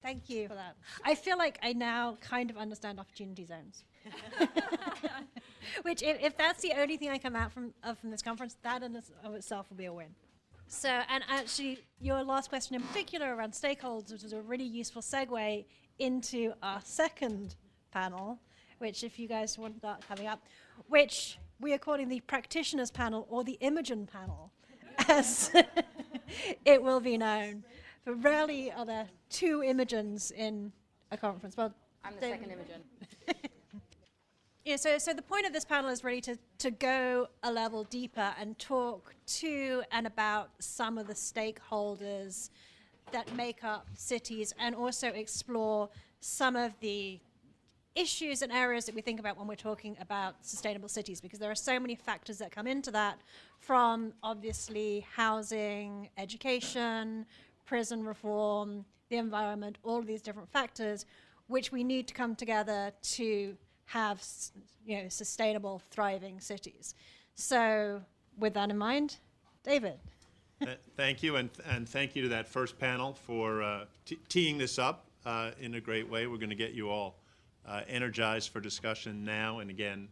Thank you for that. I feel like I now kind of understand opportunity zones. Which, if that's the only thing I come out from this conference, that in of itself will be a win. So, and actually, your last question in particular around stakeholders, which is a really useful segue into our second panel, which if you guys want that coming up, which we are calling the practitioners panel or the Imogen panel, as it will be known. But rarely are there two Imogens in a conference. Well, I'm the second Imogen. Yeah, so the point of this panel is really to go a level deeper and talk to and about some of the stakeholders that make up cities, and also explore some of the issues and areas that we think about when we're talking about sustainable cities, because there are so many factors that come into that, from obviously housing, education, prison reform, the environment, all of these different factors, which we need to come together to have, sustainable, thriving cities. So with that in mind, David. Thank you, and thank you to that first panel for teeing this up in a great way. We're going to get you all energized for discussion now and again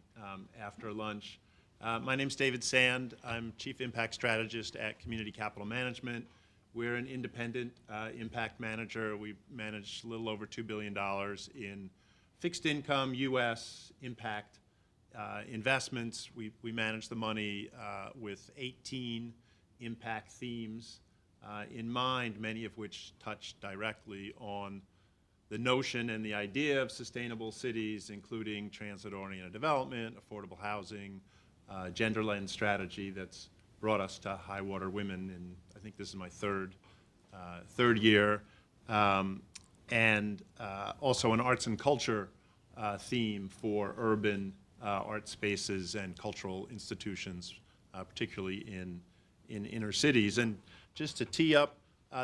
after lunch. My name's David Sand. I'm Chief Impact Strategist at Community Capital Management. We're an independent impact manager. We manage a little over $2 billion in fixed income U.S. impact investments. We manage the money with 18 impact themes in mind, many of which touch directly on the notion and the idea of sustainable cities, including transit-oriented development, affordable housing, gender lens strategy that's brought us to High Water Women, and I think this is my third year, and also an arts and culture theme for urban art spaces and cultural institutions, particularly in inner cities. And just to tee up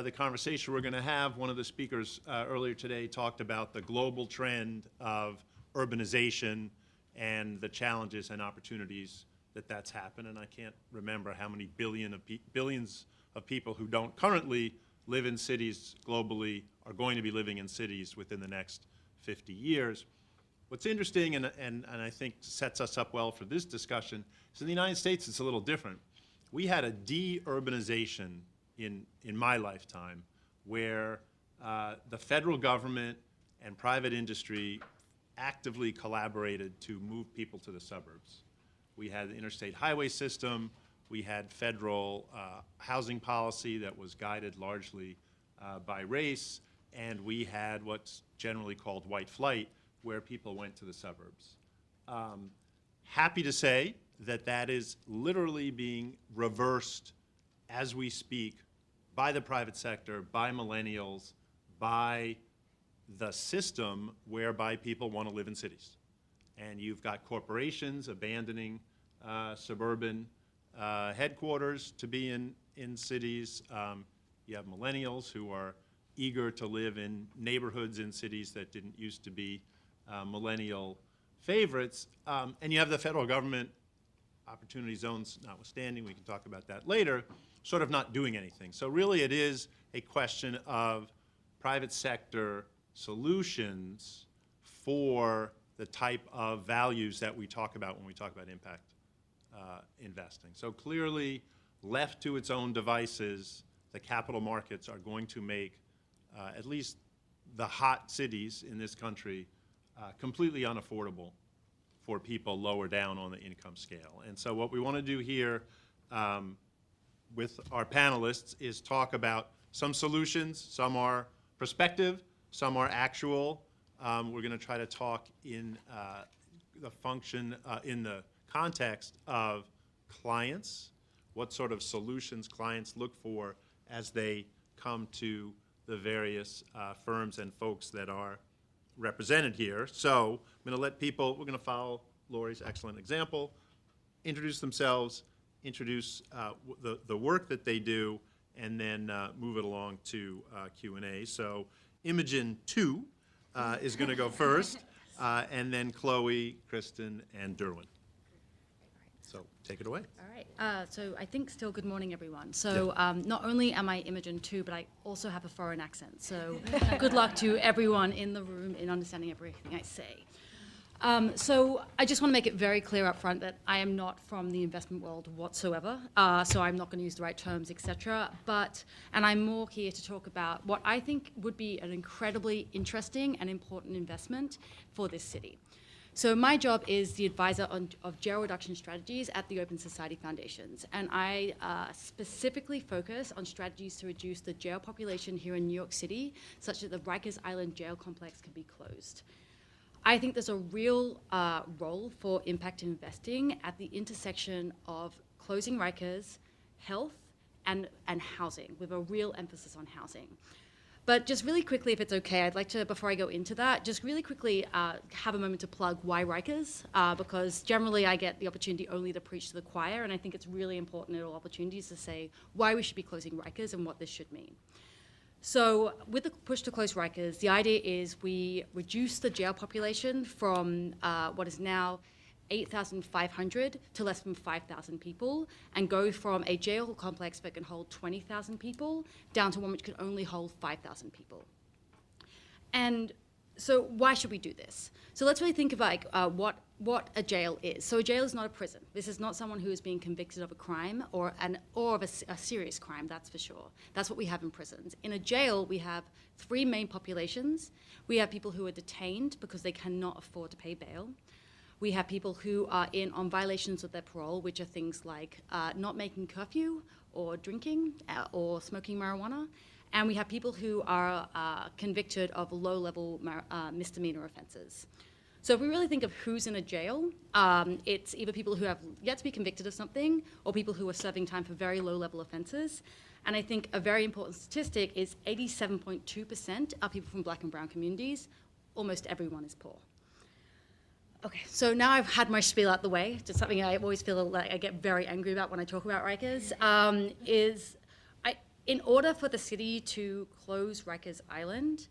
the conversation we're going to have, one of the speakers earlier today talked about the global trend of urbanization and the challenges and opportunities that's happened. And I can't remember how many billions of people who don't currently live in cities globally are going to be living in cities within the next 50 years. What's interesting and I think sets us up well for this discussion is in the United States it's a little different. We had a de-urbanization in my lifetime where the federal government and private industry actively collaborated to move people to the suburbs. We had the interstate highway system, we had federal housing policy that was guided largely by race, and we had what's generally called white flight, where people went to the suburbs. Happy to say that is literally being reversed as we speak by the private sector, by millennials, by the system whereby people want to live in cities. And you've got corporations abandoning suburban headquarters to be in cities. You have millennials who are eager to live in neighborhoods in cities that didn't used to be millennial favorites. And you have the federal government, opportunity zones notwithstanding, we can talk about that later, sort of not doing anything. So really it is a question of private sector solutions for the type of values that we talk about when we talk about impact investing. So clearly, left to its own devices, the capital markets are going to make at least the hot cities in this country completely unaffordable for people lower down on the income scale. And so what we want to do here with our panelists is talk about some solutions. Some are prospective, some are actual. We're going to try to talk in the function, in the context of clients, what sort of solutions clients look for as they come to the various firms and folks that are represented here. So I'm going to let people, we're going to follow Lori's excellent example, introduce themselves, introduce the work that they do, and then move it along to Q&A. So Imogen 2 is going to go first, and then Chloe, Kristen, and Derwin. So take it away. All right. So I think still good morning, everyone. So not only am I Imogen too, but I also have a foreign accent. So good luck to everyone in the room in understanding everything I say. So I just want to make it very clear up front that I am not from the investment world whatsoever. So I'm not going to use the right terms, etc. And I'm more here to talk about what I think would be an incredibly interesting and important investment for this city. So my job is the advisor of jail reduction strategies at the Open Society Foundations, and I specifically focus on strategies to reduce the jail population here in New York City, such that the Rikers Island jail complex can be closed. I think there's a real role for impact investing at the intersection of closing Rikers, health, and housing, with a real emphasis on housing. But just really quickly, if it's okay, I'd like to, before I go into that, just really quickly have a moment to plug why Rikers, because generally I get the opportunity only to preach to the choir, and I think it's really important at all opportunities to say why we should be closing Rikers and what this should mean. So with the push to close Rikers, the idea is we reduce the jail population from what is now 8,500 to less than 5,000 people, and go from a jail complex that can hold 20,000 people down to one which can only hold 5,000 people. And so why should we do this? So let's really think about what a jail is. So a jail is not a prison. This is not someone who is being convicted of a crime or of a serious crime, that's for sure. That's what we have in prisons. In a jail, we have three main populations. We have people who are detained because they cannot afford to pay bail. We have people who are on violations of their parole, which are things like not making curfew or drinking or smoking marijuana. And we have people who are convicted of low-level misdemeanor offenses. So if we really think of who's in a jail, it's either people who have yet to be convicted of something or people who are serving time for very low-level offenses. And I think a very important statistic is 87.2% are people from Black and brown communities. Almost everyone is poor. Okay, so now I've had my spiel out the way, just something I always feel like I get very angry about when I talk about Rikers, in order for the city to close Rikers Island,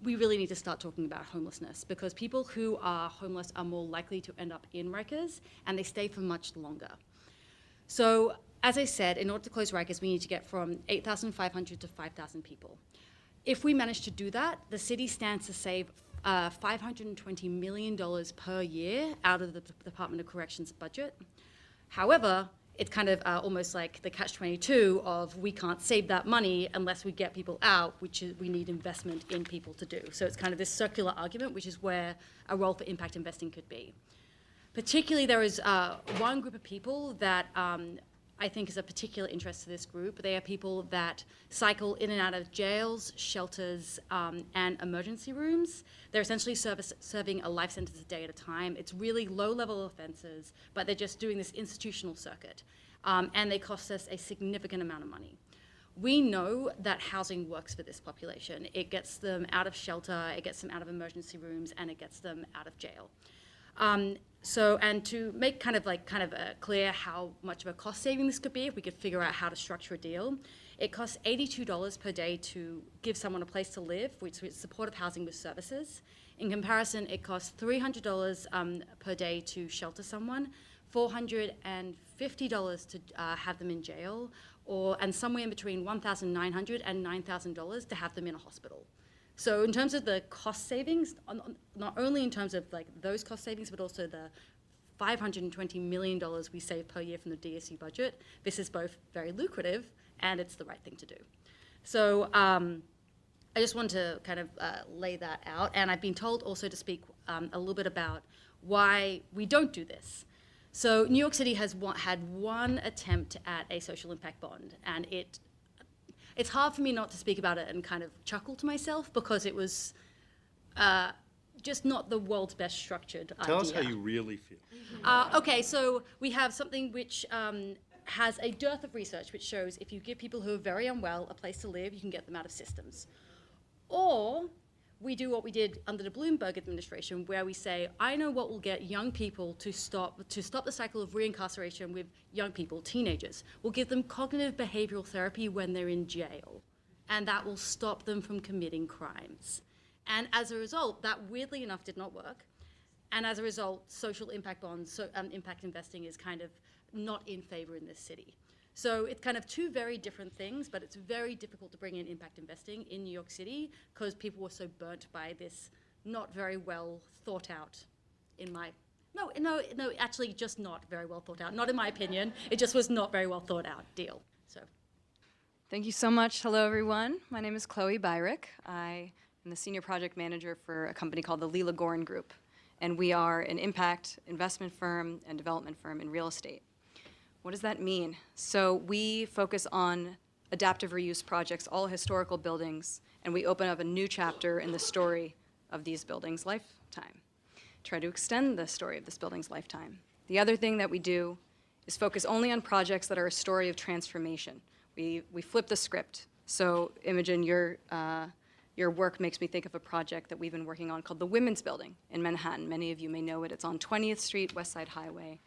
we really need to start talking about homelessness, because people who are homeless are more likely to end up in Rikers, and they stay for much longer. So, as I said, in order to close Rikers, we need to get from 8,500 to 5,000 people. If we manage to do that, the city stands to save $520 million per year out of the Department of Corrections budget. However, it's kind of almost like the catch-22 of we can't save that money unless we get people out, which is we need investment in people to do. So it's kind of this circular argument, which is where a role for impact investing could be. Particularly, there is one group of people that I think is a particular interest to this group. They are people that cycle in and out of jails, shelters, and emergency rooms. They're essentially serving a life sentence a day at a time. It's really low-level offenses, but they're just doing this institutional circuit. And they cost us a significant amount of money. We know that housing works for this population. It gets them out of shelter, it gets them out of emergency rooms, and it gets them out of jail. And to make clear how much of a cost saving this could be, if we could figure out how to structure a deal, it costs $82 per day to give someone a place to live, which is supportive housing with services. In comparison, it costs $300 per day to shelter someone, $450 to have them in jail, and somewhere in between $1,900 and $9,000 to have them in a hospital. So in terms of the cost savings, not only in terms of those cost savings, but also the $520 million we save per year from the DSU budget, this is both very lucrative and it's the right thing to do. So I just want to kind of lay that out. And I've been told also to speak a little bit about why we don't do this. So New York City has had one attempt at a social impact bond, and it's hard for me not to speak about it and kind of chuckle to myself, because it was just not the world's best structured idea. Tell us how you really feel. Okay, so we have something which has a dearth of research which shows if you give people who are very unwell a place to live, you can get them out of systems. Or we do what we did under the Bloomberg administration, where we say, I know what will get young people to stop the cycle of reincarceration with young people, teenagers. We'll give them cognitive behavioral therapy when they're in jail, and that will stop them from committing crimes. And as a result, that weirdly enough did not work. And as a result, social impact bonds, impact investing is kind of not in favor in this city. So it's kind of two very different things, but it's very difficult to bring in impact investing in New York City because people were so burnt by this not very well thought out, actually just not very well thought out. Not in my opinion, it just was not very well thought out deal. So. Thank you so much. Hello, everyone. My name is Chloe Byrick. I am the senior project manager for a company called the Leela Gorin Group, and we are an impact investment firm and development firm in real estate. What does that mean? So we focus on adaptive reuse projects, all historical buildings, and we open up a new chapter in the story of these buildings' lifetime. Try to extend the story of this building's lifetime. The other thing that we do is focus only on projects that are a story of transformation. We flip the script. So Imogen, your work makes me think of a project that we've been working on called the Women's Building in Manhattan. Many of you may know it. It's on 20th Street, West Side Highway.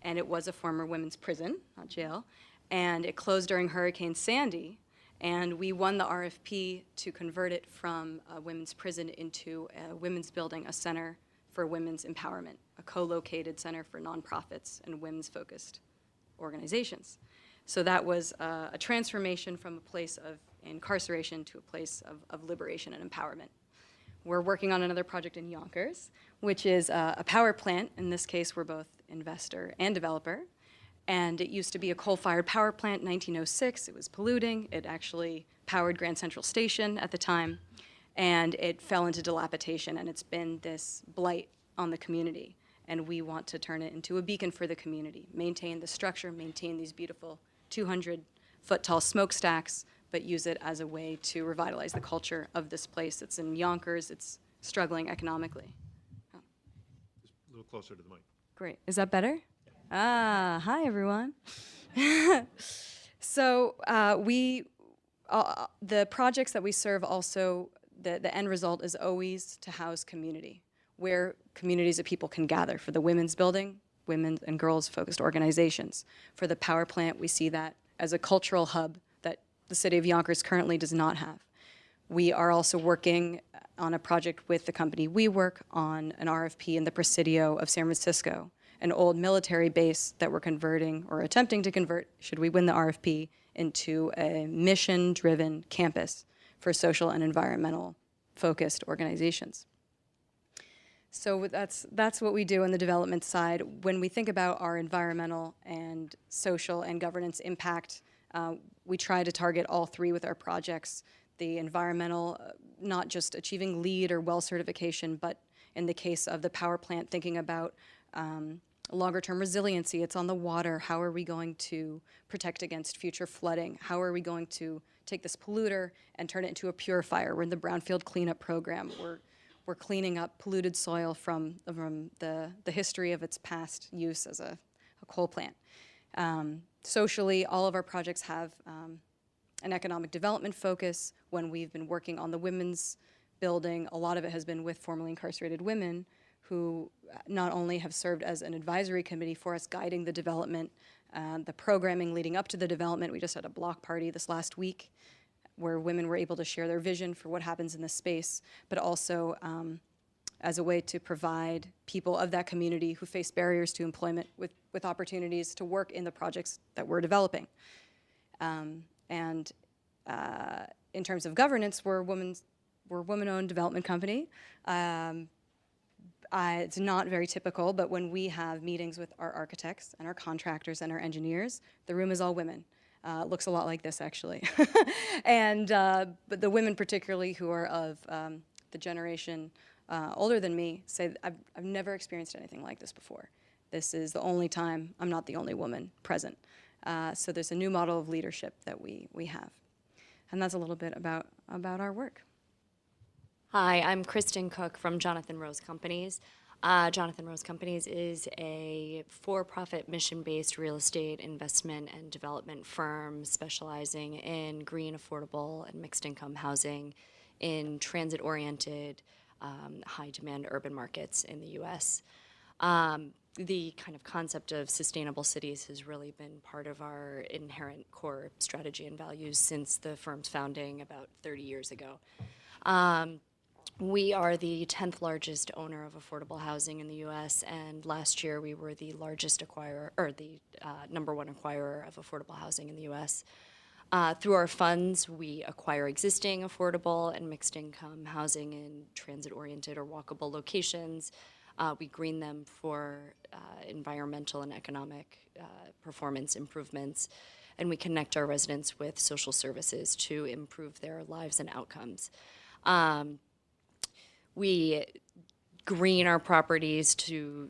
And it was a former women's prison, not jail. And it closed during Hurricane Sandy. And we won the RFP to convert it from a women's prison into a women's building, a center for women's empowerment, a co-located center for nonprofits and women's-focused organizations. So that was a transformation from a place of incarceration to a place of liberation and empowerment. We're working on another project in Yonkers, which is a power plant. In this case, we're both investor and developer. And it used to be a coal-fired power plant in 1906. It was polluting. It actually powered Grand Central Station at the time. And it fell into dilapidation, and it's been this blight on the community. And we want to turn it into a beacon for the community, maintain the structure, maintain these beautiful 200-foot-tall smokestacks, but use it as a way to revitalize the culture of this place. It's in Yonkers. It's struggling economically. Oh. Just a little closer to the mic. Great. Is that better? Ah, hi, everyone. So the projects that we serve also, the end result is always to house community, where communities of people can gather. For the Women's Building, women and girls-focused organizations. For the power plant, we see that as a cultural hub that the city of Yonkers currently does not have. We are also working on a project with the company WeWork on an RFP in the Presidio of San Francisco, an old military base that we're converting or attempting to convert, should we win the RFP, into a mission-driven campus for social and environmental-focused organizations. So that's what we do on the development side. When we think about our environmental and social and governance impact, we try to target all three with our projects. The environmental, not just achieving LEED or WELL certification, but in the case of the power plant, thinking about longer-term resiliency. It's on the water. How are we going to protect against future flooding? How are we going to take this polluter and turn it into a purifier? We're in the brownfield cleanup program. We're cleaning up polluted soil from the history of its past use as a coal plant. Socially, all of our projects have an economic development focus. When we've been working on the Women's Building, a lot of it has been with formerly incarcerated women who not only have served as an advisory committee for us, guiding the development, the programming leading up to the development. We just had a block party this last week where women were able to share their vision for what happens in this space, but also as a way to provide people of that community who face barriers to employment with opportunities to work in the projects that we're developing. And in terms of governance, we're a woman-owned development company. It's not very typical, but when we have meetings with our architects and our contractors and our engineers, the room is all women. Looks a lot like this, actually. And but the women particularly who are of the generation older than me say, I've never experienced anything like this before. This is the only time I'm not the only woman present. So there's a new model of leadership that we have. And that's a little bit about our work. Hi, I'm Kristen Cook from Jonathan Rose Companies. Jonathan Rose Companies is a for-profit mission-based real estate investment and development firm specializing in green, affordable, and mixed-income housing in transit-oriented, high-demand urban markets in the U.S. The kind of concept of sustainable cities has really been part of our inherent core strategy and values since the firm's founding about 30 years ago. We are the 10th largest owner of affordable housing in the U.S., and last year we were the largest acquirer, or the number one acquirer of affordable housing in the U.S. Through our funds, we acquire existing affordable and mixed income housing in transit-oriented or walkable locations. We green them for environmental and economic performance improvements, and we connect our residents with social services to improve their lives and outcomes. We green our properties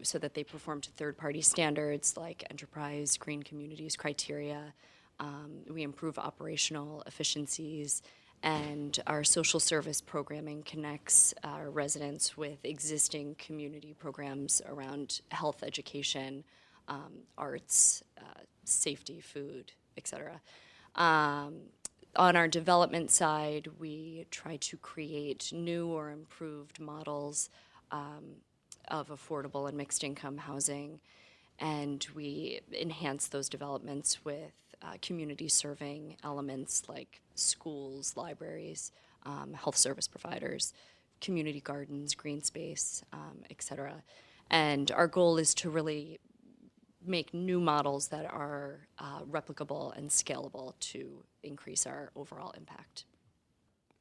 so that they perform to third-party standards like enterprise green communities criteria. We improve operational efficiencies, and our social service programming connects our residents with existing community programs around health education, arts, safety, food, etc. On our development side, we try to create new or improved models of affordable and mixed income housing, and we enhance those developments with community serving elements like schools, libraries, health service providers, community gardens, green space, etc. And our goal is to really make new models that are replicable and scalable to increase our overall impact.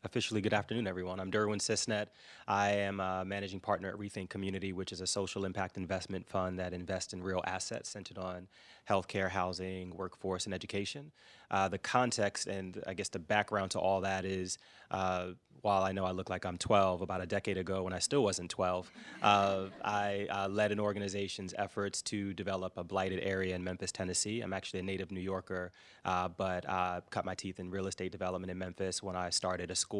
Officially, good afternoon, everyone. I'm Derwin Sisnet. I am a managing partner at Rethink Community, which is a social impact investment fund that invests in real assets centered on healthcare, housing, workforce, and education. The context and I guess the background to all that is, while I know I look like I'm 12, about a decade ago when I still wasn't 12, I led an organization's efforts to develop a blighted area in Memphis, Tennessee. I'm actually a native New Yorker, but cut my teeth in real estate development in Memphis when I started a school.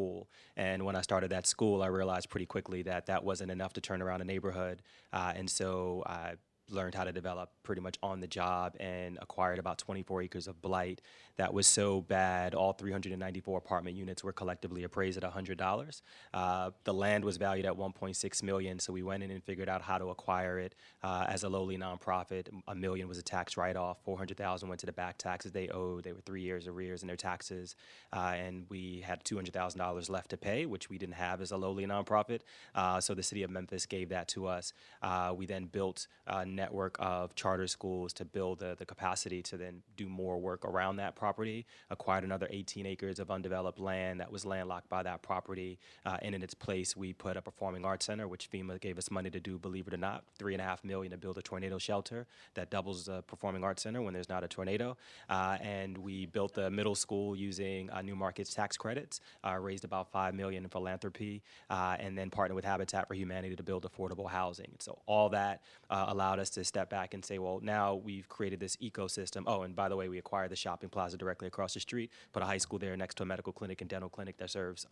And when I started that school, I realized pretty quickly that that wasn't enough to turn around a neighborhood. And so I learned how to develop pretty much on the job and acquired about 24 acres of blight that was so bad all 394 apartment units were collectively appraised at $100. The land was valued at $1.6 million, so we went in and figured out how to acquire it as a lowly nonprofit. $1 million was a tax write-off, $400,000 went to the back taxes they owed. They were 3 years arrears in their taxes, and we had $200,000 left to pay, which we didn't have as a lowly nonprofit, so the city of Memphis gave that to us. We then built a network of charter schools to build the capacity to then do more work around that property, acquired another 18 acres of undeveloped land that was landlocked by that property, and in its place we put a performing arts center, which FEMA gave us money to do, believe it or not, $3.5 million to build a tornado shelter that doubles the performing arts center when there's not a tornado, and we built the middle school using New Markets tax credits, raised about $5 million in philanthropy, and then partnered with Habitat for Humanity to build affordable housing. And so all that allowed us to step back and say, well, now we've created this ecosystem. Oh, and by the way, we acquired the shopping plaza directly across the street, put a high school there next to a medical clinic and dental clinic that serves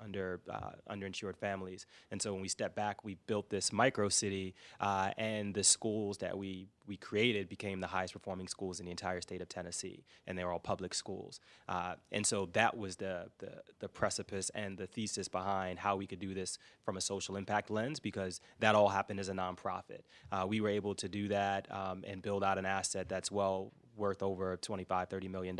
underinsured families. And so when we step back, we built this micro city, and the schools that we created became the highest performing schools in the entire state of Tennessee, and they were all public schools. And so that was the precipice and the thesis behind how we could do this from a social impact lens, because that all happened as a nonprofit. We were able to do that and build out an asset that's well worth over $25–30 million,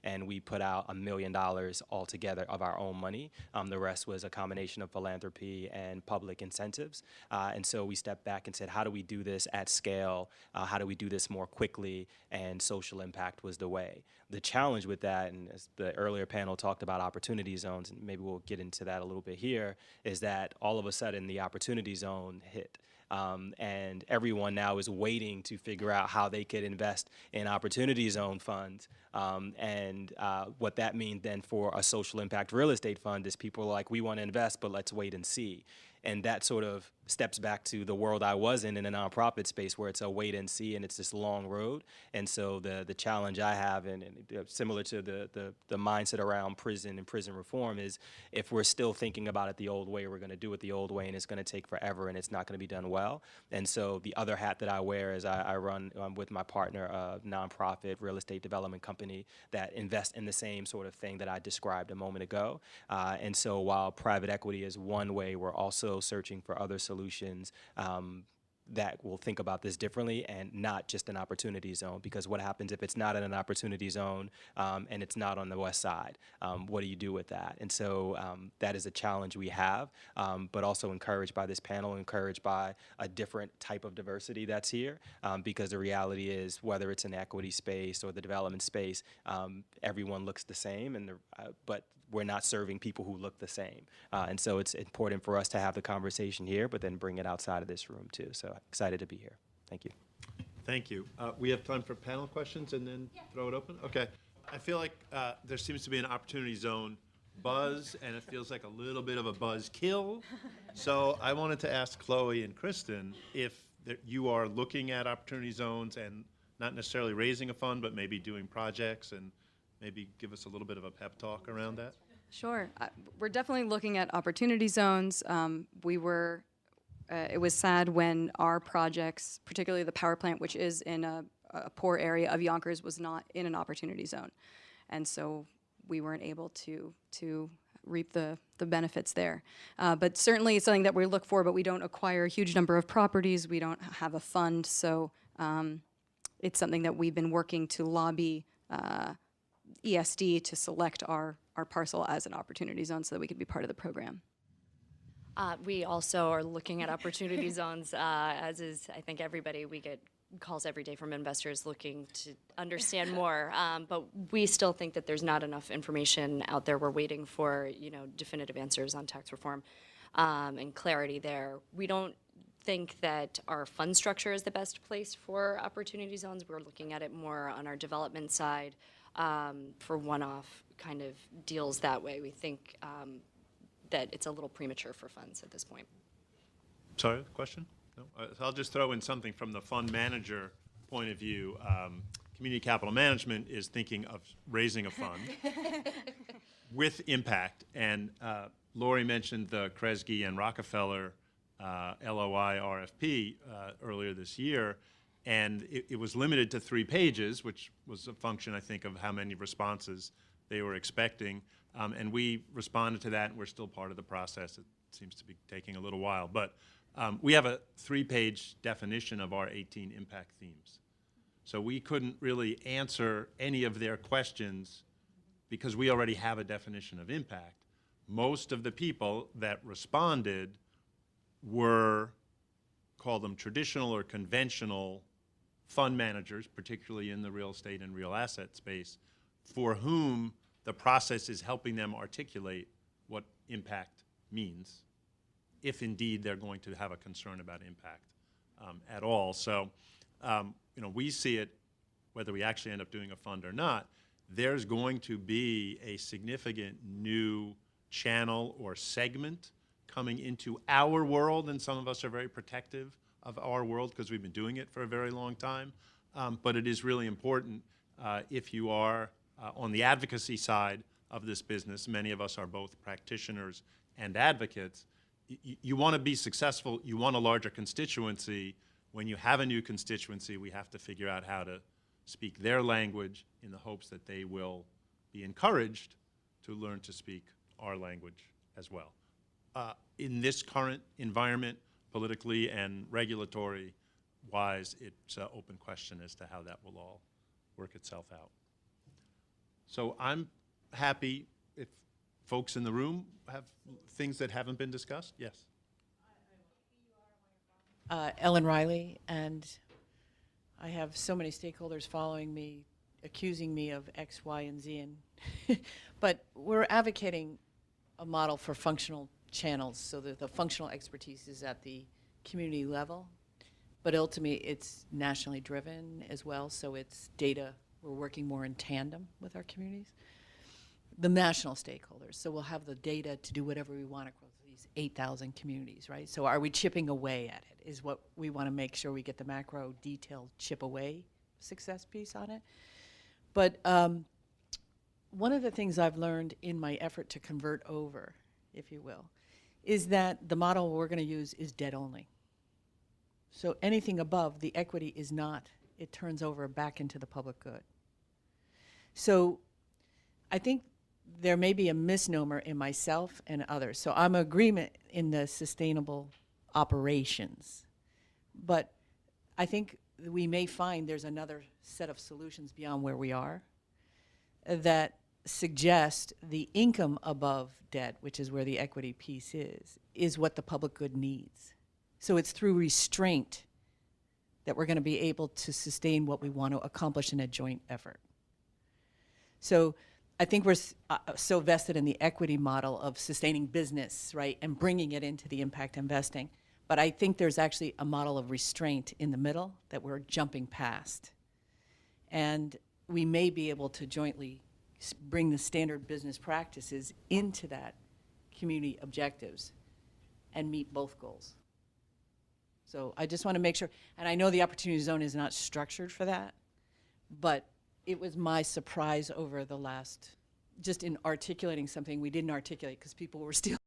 and we put out $1 million altogether of our own money. The rest was a combination of philanthropy and public incentives. And so we stepped back and said, how do we do this at scale? How do we do this more quickly? And social impact was the way. The challenge with that, and as the earlier panel talked about opportunity zones, and maybe we'll get into that a little bit here, is that all of a sudden the opportunity zone hit. And everyone now is waiting to figure out how they could invest in opportunity zone funds. And what that means then for a social impact real estate fund is people are like, we want to invest, but let's wait and see. And that sort of steps back to the world I was in a nonprofit space where it's a wait and see and it's this long road. And so the challenge I have, and similar to the mindset around prison and prison reform, is if we're still thinking about it the old way, we're going to do it the old way and it's going to take forever and it's not going to be done well. And so the other hat that I wear is I run with my partner a nonprofit real estate development company that invests in the same sort of thing that I described a moment ago. And so while private equity is one way, we're also searching for other solutions that will think about this differently and not just an opportunity zone. Because what happens if it's not in an opportunity zone and it's not on the west side? What do you do with that? And so that is a challenge we have, but also encouraged by this panel, encouraged by a different type of diversity that's here, because the reality is, whether it's in the equity space or the development space, everyone looks the same, and but we're not serving people who look the same. And so it's important for us to have the conversation here, but then bring it outside of this room too. So excited to be here. Thank you. Thank you. We have time for panel questions and then throw it open? Okay. I feel like there seems to be an opportunity zone buzz, and it feels like a little bit of a buzz kill. So I wanted to ask Chloe and Kristen if you are looking at opportunity zones and not necessarily raising a fund, but maybe doing projects, and maybe give us a little bit of a pep talk around that. Sure. We're definitely looking at opportunity zones. It was sad when our projects, particularly the power plant, which is in a poor area of Yonkers, was not in an opportunity zone. And so we weren't able to reap the benefits there. But certainly it's something that we look for, but we don't acquire a huge number of properties. We don't have a fund. So it's something that we've been working to lobby ESD to select our parcel as an opportunity zone so that we could be part of the program. We also are looking at opportunity zones, as is, I think, everybody. We get calls every day from investors looking to understand more, but we still think that there's not enough information out there. We're waiting for, definitive answers on tax reform and clarity there. We don't think that our fund structure is the best place for opportunity zones. We're looking at it more on our development side for one-off kind of deals that way. We think that it's a little premature for funds at this point. Sorry, question? No? I'll just throw in something from the fund manager point of view. Community capital management is thinking of raising a fund with impact. And Lori mentioned the Kresge and Rockefeller LOI RFP earlier this year. And it was limited to 3 pages, which was a function, I think, of how many responses they were expecting. And we responded to that, and we're still part of the process. It seems to be taking a little while. But we have a 3-page definition of our 18 impact themes. So we couldn't really answer any of their questions because we already have a definition of impact. Most of the people that responded were, call them traditional or conventional fund managers, particularly in the real estate and real asset space, for whom the process is helping them articulate what impact means, if indeed they're going to have a concern about impact at all. So, we see it, whether we actually end up doing a fund or not, there's going to be a significant new channel or segment coming into our world, and some of us are very protective of our world because we've been doing it for a very long time. But it is really important if you are on the advocacy side of this business. Many of us are both practitioners and advocates. You want to be successful. You want a larger constituency. When you have a new constituency, we have to figure out how to speak their language in the hopes that they will be encouraged to learn to speak our language as well. In this current environment, politically and regulatory-wise, it's an open question as to how that will all work itself out. So I'm happy if folks in the room have things that haven't been discussed. Yes. Ellen Riley, and I have so many stakeholders following me, accusing me of X, Y, and Z, but we're advocating a model for functional channels so that the functional expertise is at the community level, but ultimately it's nationally driven as well, so it's data. We're working more in tandem with our communities. The national stakeholders, so we'll have the data to do whatever we want across these 8,000 communities, right? So are we chipping away at it is what we want to make sure we get the macro detailed chip away success piece on it. But one of the things I've learned in my effort to convert over, if you will, is that the model we're going to use is debt only. So anything above the equity is not, it turns over back into the public good. So I think there may be a misnomer in myself and others. So I'm in agreement in the sustainable operations, But I think we may find there's another set of solutions beyond where we are that suggest the income above debt, which is where the equity piece is what the public good needs. So it's through restraint that we're going to be able to sustain what we want to accomplish in a joint effort. So I think we're so vested in the equity model of sustaining business, right, and bringing it into the impact investing. But I think there's actually a model of restraint in the middle that we're jumping past. And we may be able to jointly bring the standard business practices into that community objectives and meet both goals. So I just want to make sure, and I know the opportunity zone is not structured for that, but it was my surprise over the last, just in articulating something we didn't articulate because people were still